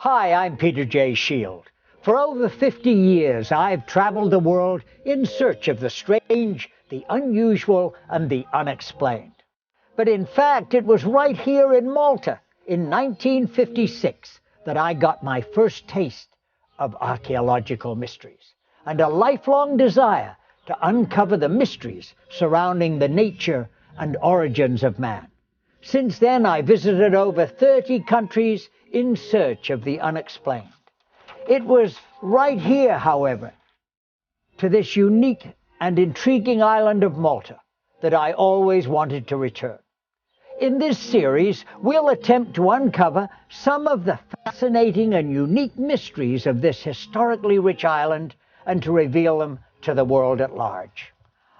Hi, I'm Peter J. Shield. For over 50 years, I've traveled the world in search of the strange, the unusual, and the unexplained. But in fact, it was right here in Malta in 1956 that I got my first taste of archaeological mysteries and a lifelong desire to uncover the mysteries surrounding the nature and origins of man. Since then, I visited over 30 countries in search of the unexplained. It was right here, however, to this unique and intriguing island of Malta, that I always wanted to return. In this series, we'll attempt to uncover some of the fascinating and unique mysteries of this historically rich island and to reveal them to the world at large.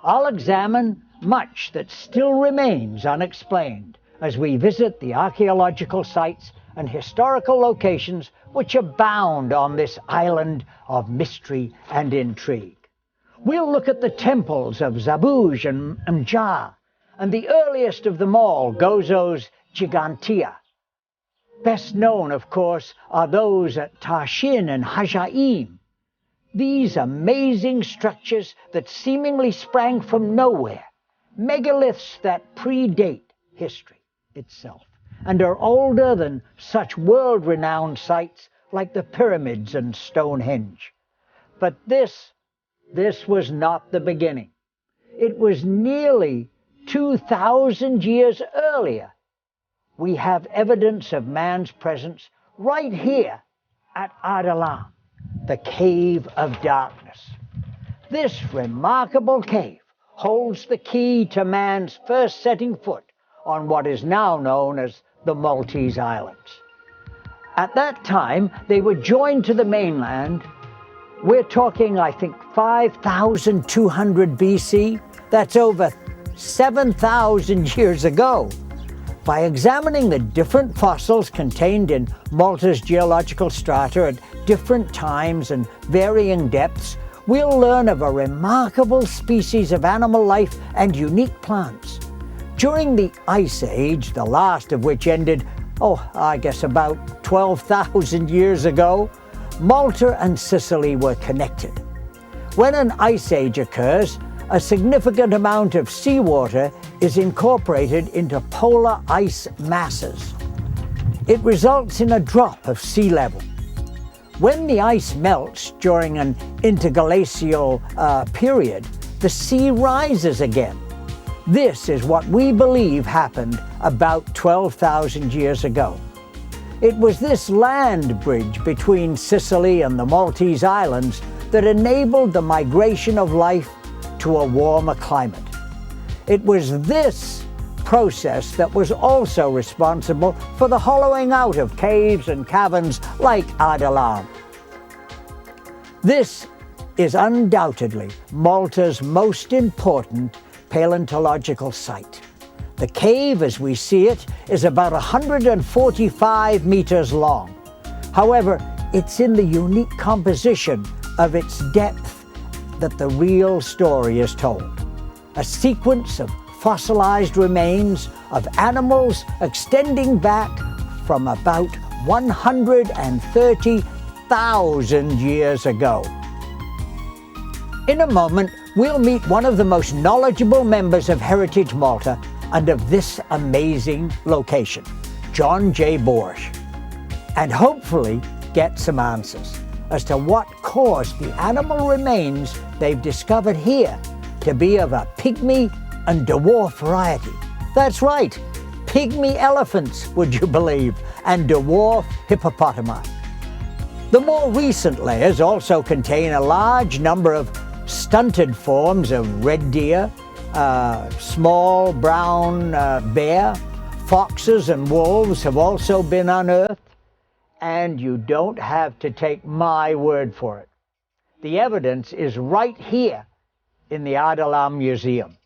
I'll examine much that still remains unexplained as we visit the archaeological sites and historical locations which abound on this island of mystery and intrigue. We'll look at the temples of Zabuj and Mja, and the earliest of them all, Gozo's Gigantea. Best known, of course, are those at Tashin and Hajaim. These amazing structures that seemingly sprang from nowhere, megaliths that predate history itself, and are older than such world-renowned sites like the pyramids and Stonehenge. But this was not the beginning. It was nearly 2,000 years earlier. We have evidence of man's presence right here at Ghar Dalam, the Cave of Darkness. This remarkable cave holds the key to man's first setting foot on what is now known as the Maltese Islands. At that time, they were joined to the mainland. We're talking, I think, 5,200 BC. That's over 7,000 years ago. By examining the different fossils contained in Malta's geological strata at different times and varying depths, we'll learn of a remarkable species of animal life and unique plants. During the Ice Age, the last of which ended, I guess about 12,000 years ago, Malta and Sicily were connected. When an ice age occurs, a significant amount of seawater is incorporated into polar ice masses. It results in a drop of sea level. When the ice melts during an interglacial period, the sea rises again. This is what we believe happened about 12,000 years ago. It was this land bridge between Sicily and the Maltese Islands that enabled the migration of life to a warmer climate. It was this process that was also responsible for the hollowing out of caves and caverns like Ghar Dalam. This is undoubtedly Malta's most important paleontological site. The cave, as we see it, is about 145 meters long. However, it's in the unique composition of its depth that the real story is told. A sequence of fossilized remains of animals extending back from about 130,000 years ago. In a moment, we'll meet one of the most knowledgeable members of Heritage Malta and of this amazing location, John J. Borsch, and hopefully get some answers as to what caused the animal remains they've discovered here to be of a pygmy and dwarf variety. That's right, pygmy elephants, would you believe, and dwarf hippopotami. The more recent layers also contain a large number of stunted forms of red deer, small brown bear, foxes and wolves have also been unearthed, and you don't have to take my word for it. The evidence is right here in the Ghar Dalam Museum.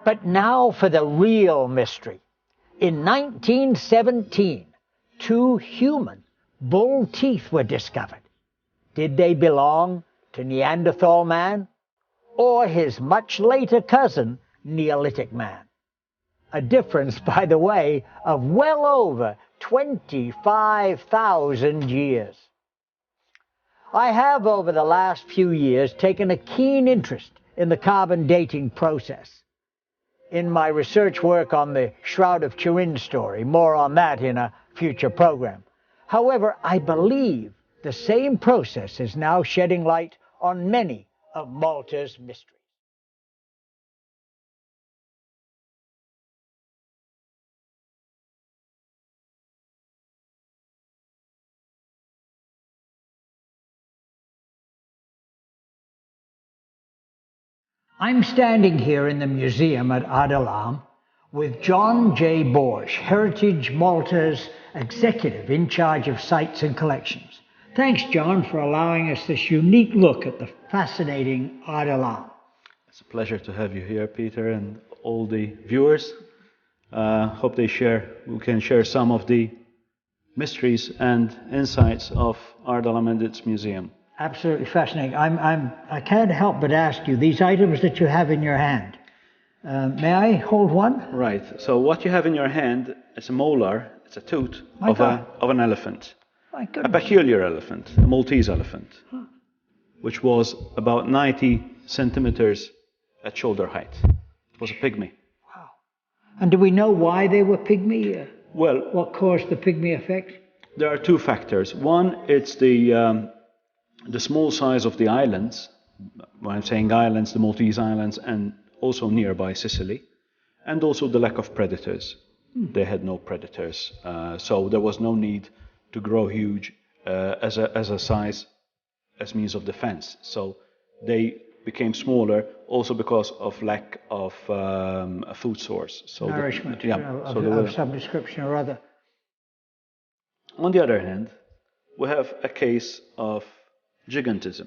But now for the real mystery. In 1917, 2 human bull teeth were discovered. Did they belong to Neanderthal man or his much later cousin, Neolithic man? A difference, by the way, of well over 25,000 years. I have, over the last few years, taken a keen interest in the carbon dating process. In my research work on the Shroud of Turin story, more on that in a future program. However, I believe the same process is now shedding light on many of Malta's mysteries. I'm standing here in the museum at Ghar Dalam with John J. Borsch, Heritage Malta's executive in charge of sites and collections. Thanks, John, for allowing us this unique look at the fascinating Ghar Dalam. It's a pleasure to have you here, Peter, and all the viewers. Hope we can share some of the mysteries and insights of Ghar Dalam and its museum. Absolutely fascinating. I can't help but ask you, these items that you have in your hand, may I hold one? Right. So what you have in your hand is a molar. It's a tooth of an elephant. My A goodness. peculiar elephant, a Maltese elephant, which was about 90 centimeters at shoulder height. It was a pygmy. Wow. And do we know why they were pygmy? Well, What caused the pygmy effect? there are two factors. One, it's the small size of the islands. When I'm saying islands, the Maltese islands, and also nearby Sicily, and also the lack of predators. They had no predators, so there was no need to grow huge as a size, as means of defense. So they became smaller also because of lack of a food source. So Nourishment of some description or other. On the other hand, we have a case of gigantism,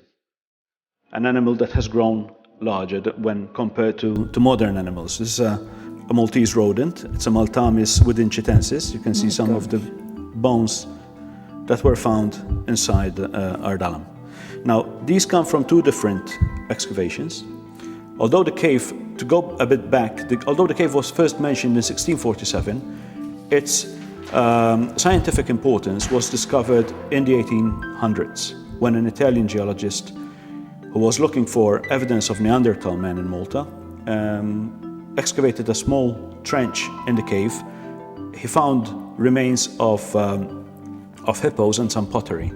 an animal that has grown larger when compared to modern animals. This is a Maltese rodent. It's a Maltamis withinchitensis. You can see some of the bones that were found inside Ghar Dalam. Now, these come from two different excavations. Although the cave, to go a bit back, although the cave was first mentioned in 1647, its scientific importance was discovered in the 1800s when an Italian geologist who was looking for evidence of Neanderthal men in Malta excavated a small trench in the cave. He found remains of hippos and some pottery.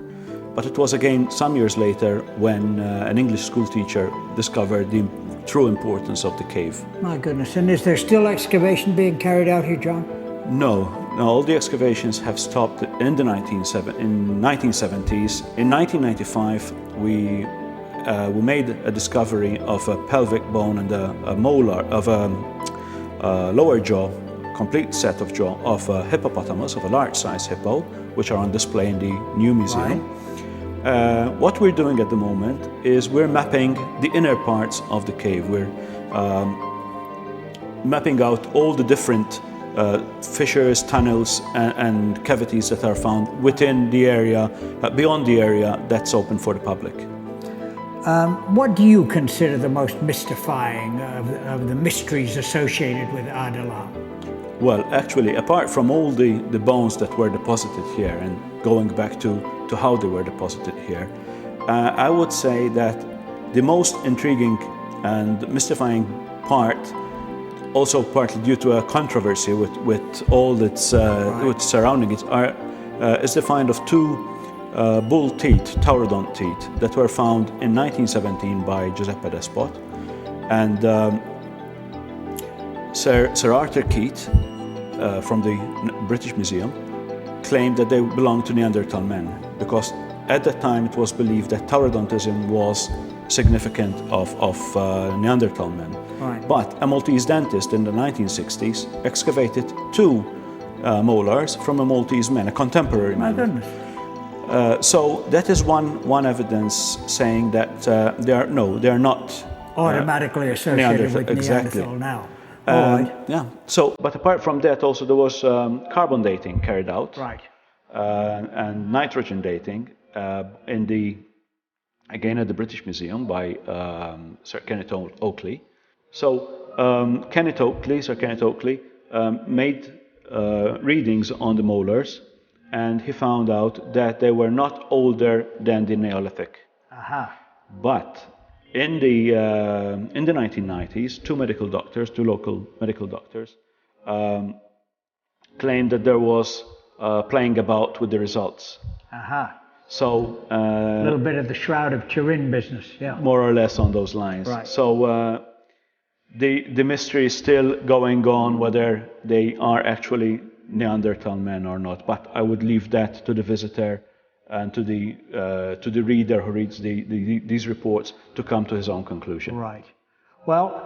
But it was again some years later when an English school teacher discovered the true importance of the cave. My goodness. And is there still excavation being carried out here, John? No, all the excavations have stopped in the 1970s. In 1995, we made a discovery of a pelvic bone and a molar of a lower jaw, complete set of jaw of a hippopotamus, of a large-sized hippo, which are on display in the new museum. Right. What we're doing at the moment is we're mapping the inner parts of the cave. We're mapping out all the different fissures, tunnels, and cavities that are found within the area, beyond the area that's open for the public. What do you consider the most mystifying of the mysteries associated with Ghar Dalam? Well, actually, apart from all the bones that were deposited here and going back to how they were deposited here, I would say that the most intriguing and mystifying part, also partly due to a controversy with all its with surrounding it, is the find of two bull teeth, taurodont teeth, that were found in 1917 by Giuseppe Despot. And Sir Arthur Keith from the British Museum claimed that they belonged to Neanderthal men, because at that time it was believed that taurodontism was significant of Neanderthal men. Right. But a Maltese dentist in the 1960s excavated two molars from a Maltese man, a contemporary man. My goodness. So that is one evidence saying that they are not automatically associated with Neanderthal now. Right. Yeah. So, but apart from that, also there was carbon dating carried out, right, and nitrogen dating again at the British Museum by Sir Kenneth Oakley. So Sir Kenneth Oakley made readings on the molars, and he found out that they were not older than the Neolithic. Aha. But in the 1990s, two local medical doctors, claimed that there was playing about with the results. Aha. So A little bit of the Shroud of Turin business, yeah. more or less on those lines. Right. So the mystery is still going on whether they are actually Neanderthal men or not. But I would leave that to the visitor and to the reader who reads these reports to come to his own conclusion. Right. Well,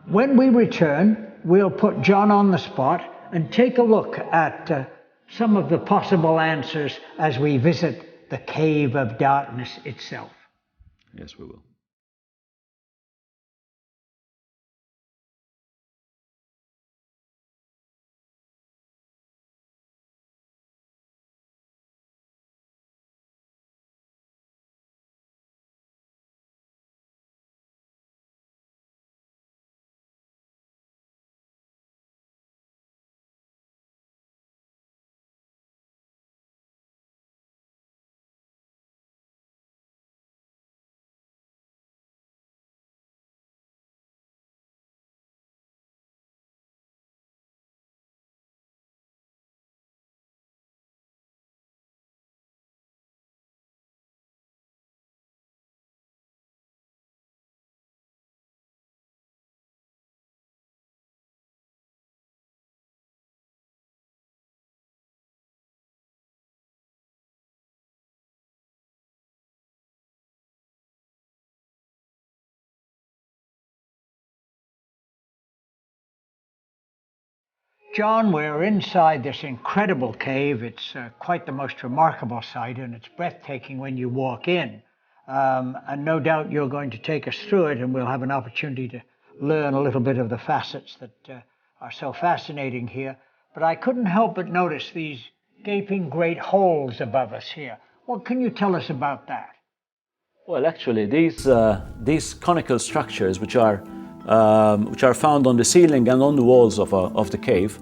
when we return, we'll put John on the spot and take a look at some of the possible answers as we visit the Cave of Darkness itself. Yes, we will. John, we're inside this incredible cave. It's quite the most remarkable sight, and it's breathtaking when you walk in. And no doubt you're going to take us through it, and we'll have an opportunity to learn a little bit of the facets that are so fascinating here. But I couldn't help but notice these gaping great holes above us here. What can you tell us about that? Well, actually, these conical structures, which are found on the ceiling and on the walls of the cave,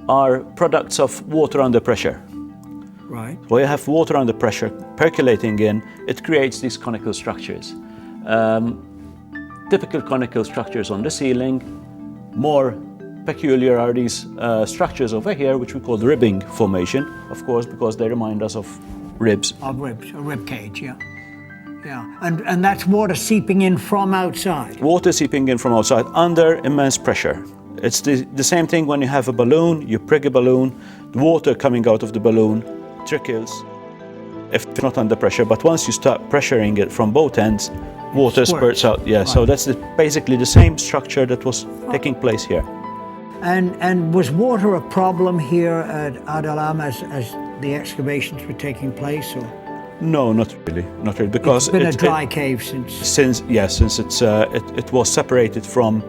are products of water under pressure. Right. Where you have water under pressure percolating in, it creates these conical structures. Typical conical structures on the ceiling. More peculiar are these structures over here, which we call the ribbing formation, of course, because they remind us of ribs. Of ribs, a rib cage, yeah. Yeah, and that's water seeping in from outside. Water seeping in from outside under immense pressure. It's the same thing when you have a balloon, you prig a balloon, the water coming out of the balloon trickles, if it's not under pressure, but once you start pressuring it from both ends, water spurts out. Yeah, right. So that's basically the same structure that was taking place here. And was water a problem here at Ghar Dalam as the excavations were taking place, or? No, not really, because it's been a dry cave since it was separated from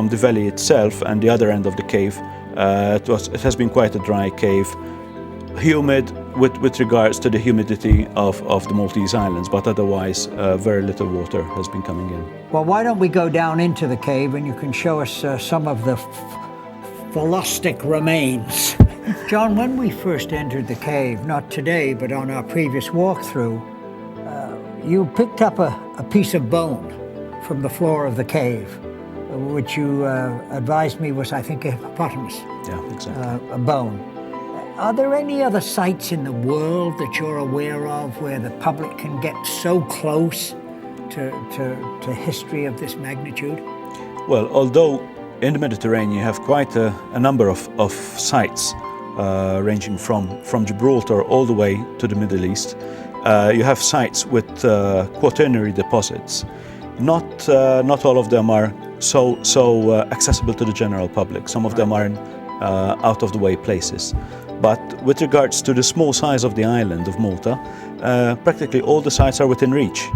the valley itself and the other end of the cave. It has been quite a dry cave, humid with regards to the humidity of the Maltese islands, but otherwise very little water has been coming in. Well, why don't we go down into the cave and you can show us some of the pholastic remains. John, when we first entered the cave, not today, but on our previous walkthrough, you picked up a piece of bone from the floor of the cave, which you advised me was, I think, a hippopotamus. Yeah, exactly. A bone. Are there any other sites in the world that you're aware of where the public can get so close to history of this magnitude? Well, although in the Mediterranean you have quite a number of sites ranging from Gibraltar all the way to the Middle East. You have sites with quaternary deposits. Not all of them are so accessible to the general public. Some of them are in out-of-the-way places. But with regards to the small size of the island of Malta, practically all the sites are within reach.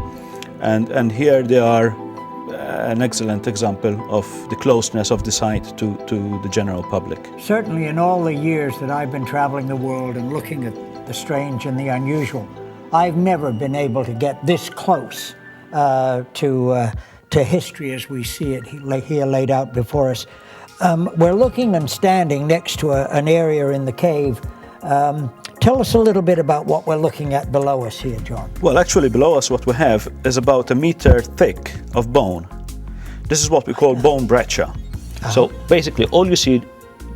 And here they are an excellent example of the closeness of the site to the general public. Certainly in all the years that I've been traveling the world and looking at the strange and the unusual, I've never been able to get this close to Malta history as we see it here laid out before us. We're looking and standing next to an area in the cave. Tell us a little bit about what we're looking at below us here, John. Well, actually below us what we have is about 1 meter thick of bone. This is what we call bone breccia. So basically all you see,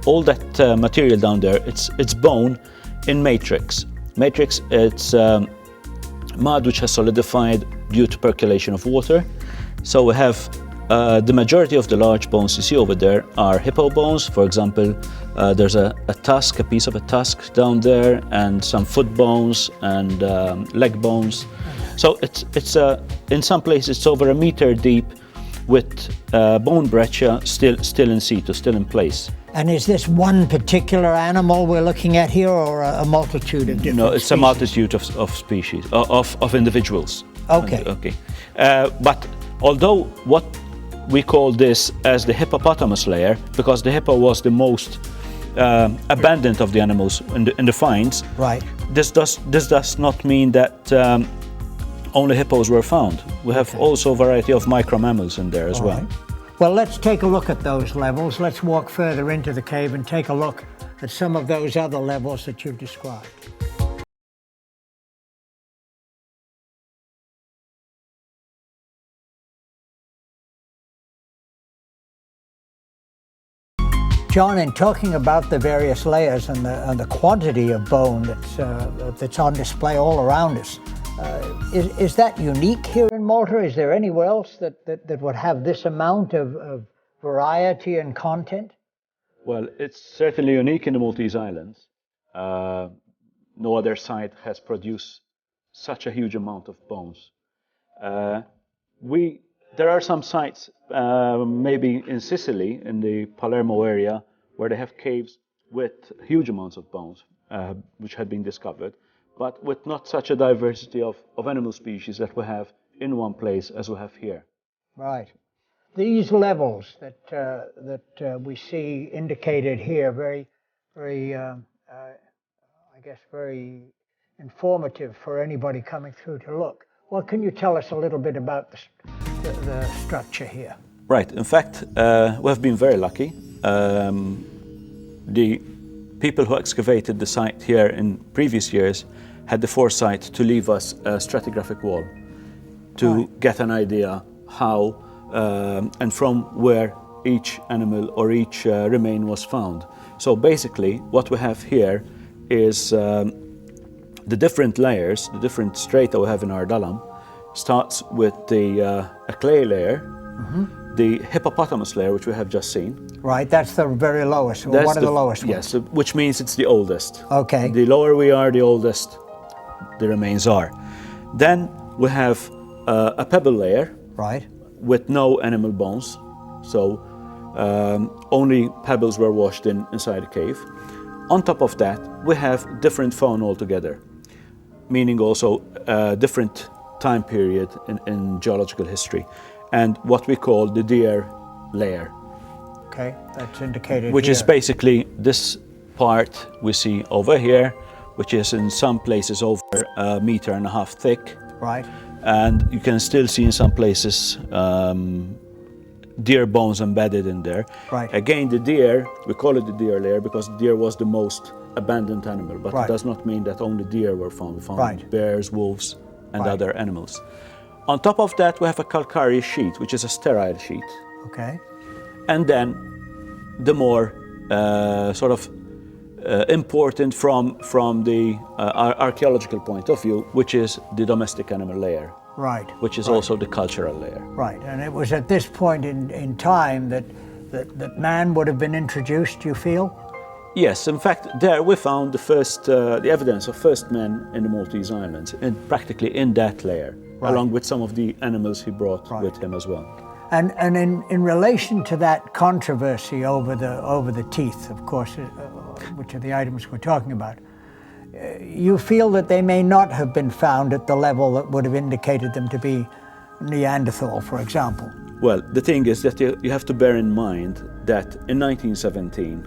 all that material down there, it's bone in matrix. Matrix, it's mud which has solidified due to percolation of water. So we have the majority of the large bones you see over there are hippo bones. For example, there's a tusk, a piece of a tusk down there, and some foot bones and leg bones. So it's in some places it's over 1 meter deep with bone breccia still in situ, still in place. And is this one particular animal we're looking at here, or a multitude of different No, it's species? a multitude of species, of individuals. Okay. Okay. But although what we call this as the hippopotamus layer, because the hippo was the most abundant of the animals in the finds. Right. This does not mean that only hippos were found. We have also a variety of micro mammals in there as well. Right. Well, let's take a look at those levels. Let's walk further into the cave and take a look at some of those other levels that you've described. John, in talking about the various layers and the quantity of bone that's on display all around us, is that unique here in Malta? Is there anywhere else that would have this amount of variety and content? Well, it's certainly unique in the Maltese Islands. No other site has produced such a huge amount of bones. There are some sites, maybe in Sicily, in the Palermo area, where they have caves with huge amounts of bones, which had been discovered, but with not such a diversity of animal species that we have in one place as we have here. Right. These levels that we see indicated here, very, I guess, very informative for anybody coming through to look. Well, can you tell us a little bit about the structure here? Right. In fact, we have been very lucky. The people who excavated the site here in previous years had the foresight to leave us a stratigraphic wall to get an idea how and from where each animal or each remain was found. So basically, what we have here is the different layers, the different strata we have in our Dalam. Starts with a clay layer, the hippopotamus layer, which we have just seen. Right, that's the very lowest, or one of the lowest ones. Yes, which means it's the oldest. Okay. The lower we are, the oldest the remains are. Then we have a pebble layer. Right. With no animal bones. So only pebbles were washed inside the cave. On top of that, we have different fauna altogether, meaning also different time period in geological history, and what we call the deer layer. Okay, that's indicated which here. is basically this part we see over here, which is in some places over 1.5 meters thick. Right. And you can still see in some places deer bones embedded in there. Right. Again, the deer, we call it the deer layer because deer was the most abundant animal, but it does not mean that only deer were found. We found bears, wolves, and other animals. On top of that, we have a calcareous sheet, which is a sterile sheet. Okay. And then the more important from the archaeological point of view, which is the domestic animal layer. Right. Which is also the cultural layer. Right, and it was at this point in time that man would have been introduced, you feel? Yes, in fact, there we found the evidence of first men in the Maltese Islands, practically in that layer, along with some of the animals he brought with him as well. And in relation to that controversy over the teeth, of course, which are the items we're talking about, you feel that they may not have been found at the level that would have indicated them to be Neanderthal, for example? Well, the thing is that you have to bear in mind that in 1917,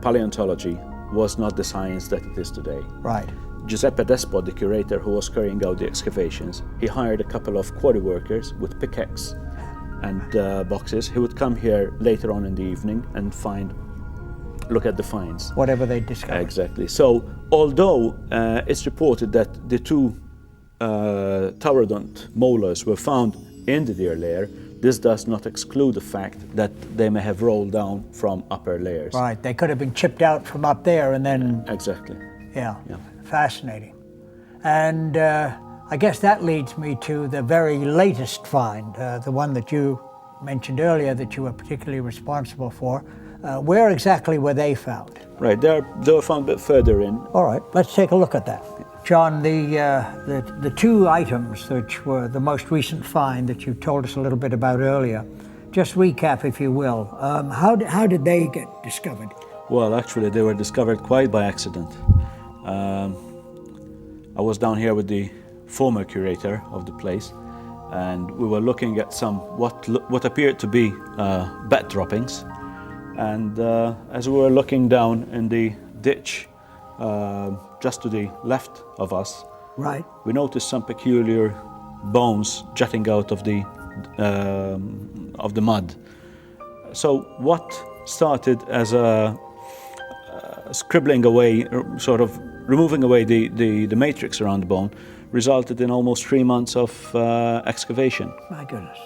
paleontology was not the science that it is today. Right. Giuseppe Despot, the curator who was carrying out the excavations, he hired a couple of quarry workers with pickaxe and boxes. He would come here later on in the evening and look at the finds. Whatever they discovered. Exactly. So, although it's reported that the two taurodont molars were found in the deer layer, this does not exclude the fact that they may have rolled down from upper layers. Right, they could have been chipped out from up there and then... Exactly. Yeah. Fascinating. And I guess that leads me to the very latest find, the one that you mentioned earlier that you were particularly responsible for. Where exactly were they found? Right, they were found a bit further in. All right, let's take a look at that. John, the two items which were the most recent find that you told us a little bit about earlier, just recap, if you will. How did they get discovered? Well, actually, they were discovered quite by accident. I was down here with the former curator of the place, and we were looking at some what appeared to be bat droppings. And as we were looking down in the ditch just to the left of us, right, we noticed some peculiar bones jutting out of the mud. So what started as a scribbling away, sort of removing away the matrix around the bone, resulted in almost 3 months of excavation. My goodness.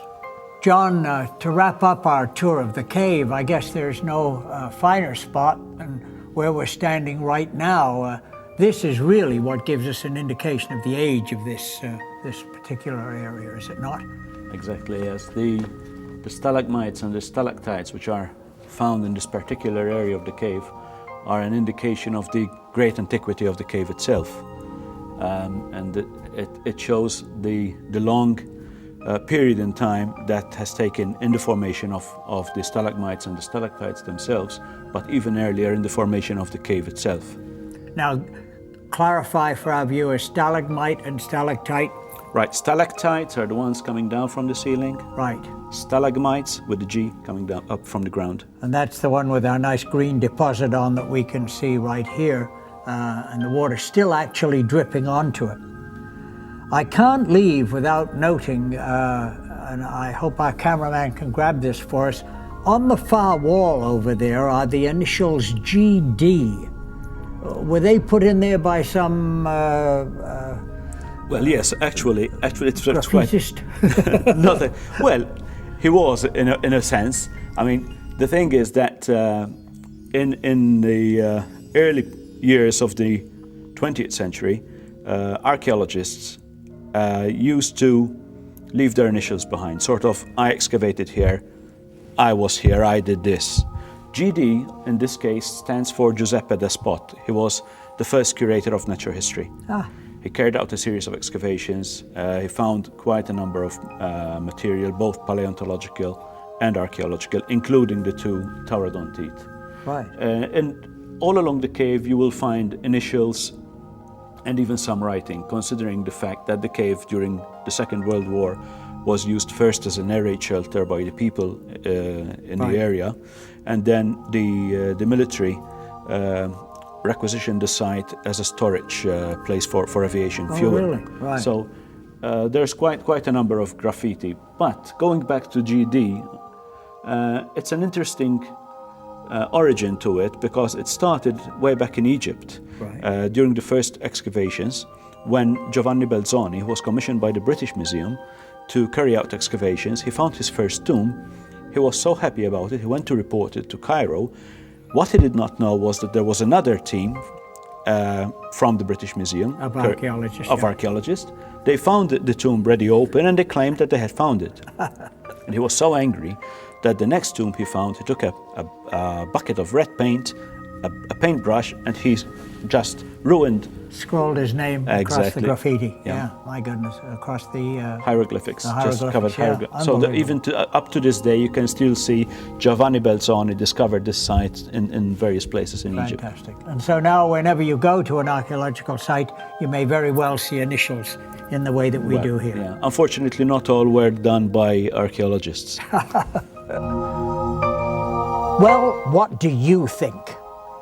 John, to wrap up our tour of the cave, I guess there's no finer spot than where we're standing right now. This is really what gives us an indication of the age of this particular area, is it not? Exactly, yes. The stalagmites and the stalactites, which are found in this particular area of the cave, are an indication of the great antiquity of the cave itself. And it shows the long period in time that has taken in the formation of the stalagmites and the stalactites themselves, but even earlier in the formation of the cave itself. Now, clarify for our viewers, stalagmite and stalactite. Right, stalactites are the ones coming down from the ceiling. Right. Stalagmites, with the G, coming down up from the ground. And that's the one with our nice green deposit on that we can see right here, and the water still actually dripping onto it. I can't leave without noting, and I hope our cameraman can grab this for us, on the far wall over there are the initials GD. Were they put in there by some... well, yes, actually it's graffitist? Quite... Nothing. Well, he was, in a sense. I mean, the thing is that in the early years of the 20th century, archaeologists used to leave their initials behind, sort of, I excavated here, I was here, I did this. GD, in this case, stands for Giuseppe Despot. He was the first curator of natural history. He carried out a series of excavations. He found quite a number of material, both paleontological and archaeological, including the two taurodont teeth. Right. And all along the cave, you will find initials and even some writing, considering the fact that the cave during the Second World War was used first as an air raid shelter by the people in the area, and then the military requisitioned the site as a storage place for aviation fuel. Really? Right. So there's quite a number of graffiti. But going back to GD, it's an interesting origin to it, because it started way back in Egypt during the first excavations, when Giovanni Belzoni, who was commissioned by the British Museum to carry out excavations, he found his first tomb. He was so happy about it, he went to report it to Cairo. What he did not know was that there was another team from the British Museum of archaeologists. They found the tomb ready open, and they claimed that they had found it. And he was so angry that the next tomb he found, he took a bucket of red paint, a paintbrush, and he just scrolled his name across the graffiti. Yeah, my goodness, across the hieroglyphics. Just covered hieroglyphics. So that even up to this day, you can still see Giovanni Belzoni discovered this site in various places in Egypt. Fantastic. And so now, whenever you go to an archaeological site, you may very well see initials in the way that we do here. Yeah. Unfortunately, not all were done by archaeologists. Well, what do you think?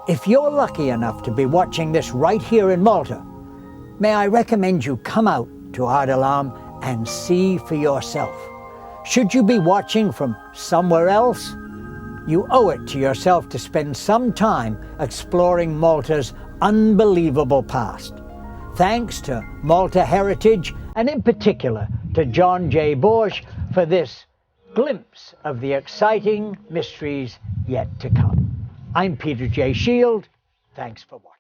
If you're lucky enough to be watching this right here in Malta, may I recommend you come out to Ghar Dalam and see for yourself. Should you be watching from somewhere else? You owe it to yourself to spend some time exploring Malta's unbelievable past. Thanks to Malta Heritage, and in particular to John J. Borsch, for this glimpse of the exciting mysteries yet to come. I'm Peter J. Shield. Thanks for watching.